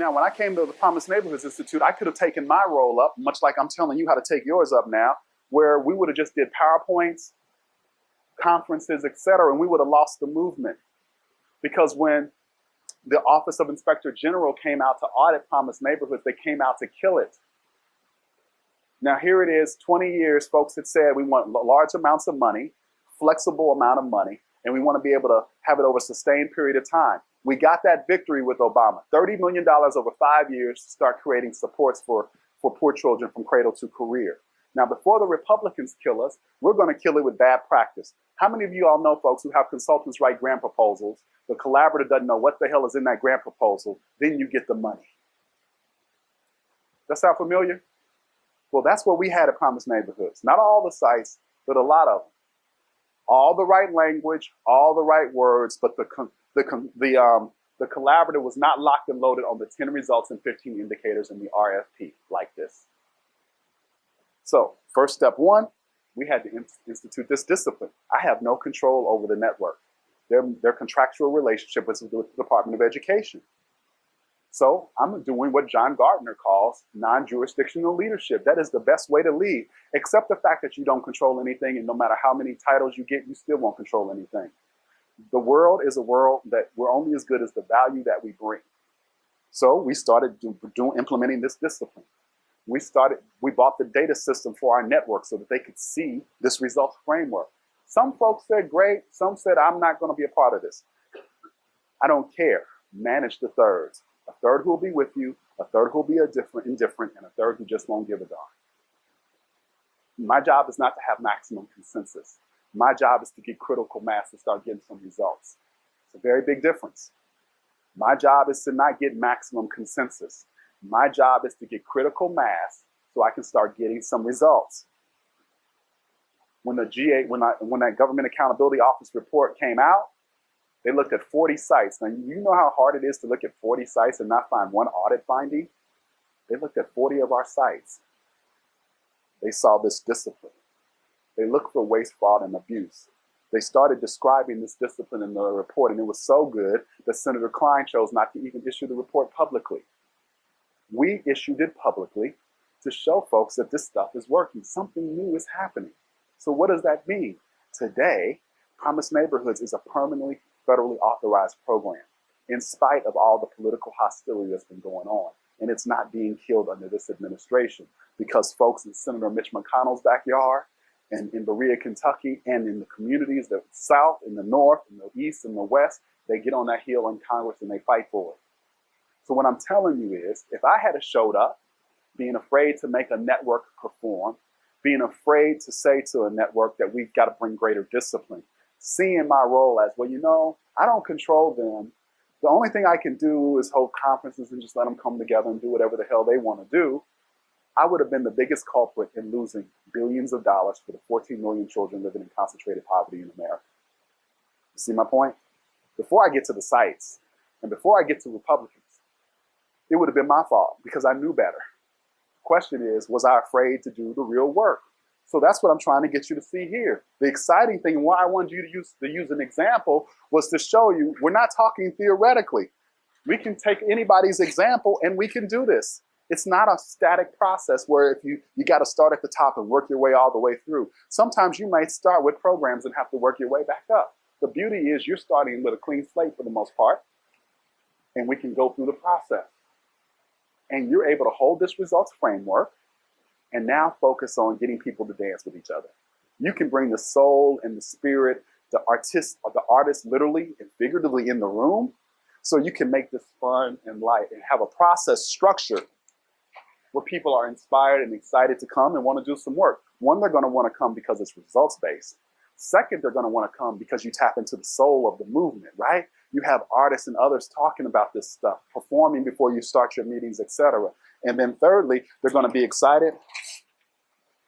Now, when I came to the Promised Neighborhoods Institute, I could have taken my role up, much like I'm telling you how to take yours up now, where we would have just did PowerPoints, conferences, etc., and we would have lost the movement. Because when the Office of Inspector General came out to audit Promised Neighborhoods, they came out to kill it. Now here it is, 20 years, folks had said we want large amounts of money, flexible amount of money, and we want to be able to have it over a sustained period of time. We got that victory with Obama, $30 million over 5 years to start creating supports for poor children from cradle to career. Now, before the Republicans kill us, we're going to kill it with bad practice. How many of you all know folks who have consultants write grant proposals? The collaborator doesn't know what the hell is in that grant proposal. Then you get the money. That sound familiar? Well, that's what we had at Promised Neighborhoods. Not all the sites, but a lot of them. All the right language, all the right words, but the collaborator was not locked and loaded on the 10 results and 15 indicators in the RFP like this. So first step one, we had to institute this discipline. I have no control over the network. Their contractual relationship is with the Department of Education. So I'm doing what John Gardner calls non-jurisdictional leadership. That is the best way to lead, except the fact that you don't control anything, and no matter how many titles you get, you still won't control anything. The world is a world that we're only as good as the value that we bring. So we started implementing this discipline. We bought the data system for our network so that they could see this results framework. Some folks said, great. Some said, I'm not going to be a part of this. I don't care. Manage the thirds. A third who will be with you, a third who will be indifferent, and a third who just won't give a darn. My job is not to have maximum consensus. My job is to get critical mass to start getting some results. It's a very big difference. My job is to not get maximum consensus. My job is to get critical mass so I can start getting some results. When that Government Accountability Office report came out, they looked at 40 sites. Now, you know how hard it is to look at 40 sites and not find one audit finding? They looked at 40 of our sites. They saw this discipline. They looked for waste, fraud, and abuse. They started describing this discipline in the report, and it was so good that Senator Klein chose not to even issue the report publicly. We issued it publicly to show folks that this stuff is working. Something new is happening. So what does that mean? Today, Promised Neighborhoods is a permanently federally authorized program, in spite of all the political hostility that's been going on. And it's not being killed under this administration because folks in Senator Mitch McConnell's backyard and in Berea, Kentucky, and in the communities, the South, in the North, in the East, and the West, they get on that hill in Congress and they fight for it. So what I'm telling you is, if I had showed up being afraid to make a network perform, being afraid to say to a network that we've got to bring greater discipline, seeing my role as, well, you know, I don't control them. The only thing I can do is hold conferences and just let them come together and do whatever the hell they want to do. I would have been the biggest culprit in losing billions of dollars for the 14 million children living in concentrated poverty in America. You see my point? Before I get to the sites and before I get to Republicans, it would have been my fault because I knew better. The question is, was I afraid to do the real work? So that's what I'm trying to get you to see here. The exciting thing and why I wanted you to use an example was to show you we're not talking theoretically. We can take anybody's example and we can do this. It's not a static process where if you got to start at the top and work your way all the way through. Sometimes you might start with programs and have to work your way back up. The beauty is you're starting with a clean slate for the most part, and we can go through the process. And you're able to hold this results framework and now focus on getting people to dance with each other. You can bring the soul and the spirit, the artist literally and figuratively in the room, so you can make this fun and light and have a process structure where people are inspired and excited to come and want to do some work. One, they're going to want to come because it's results-based. Second, they're going to want to come because you tap into the soul of the movement, right? You have artists and others talking about this stuff, performing before you start your meetings, etc. And then thirdly, they're going to be excited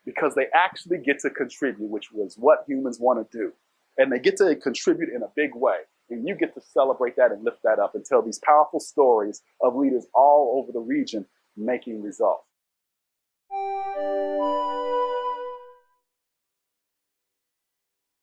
because they actually get to contribute, which was what humans want to do. And they get to contribute in a big way. And you get to celebrate that and lift that up and tell these powerful stories of leaders all over the region making results.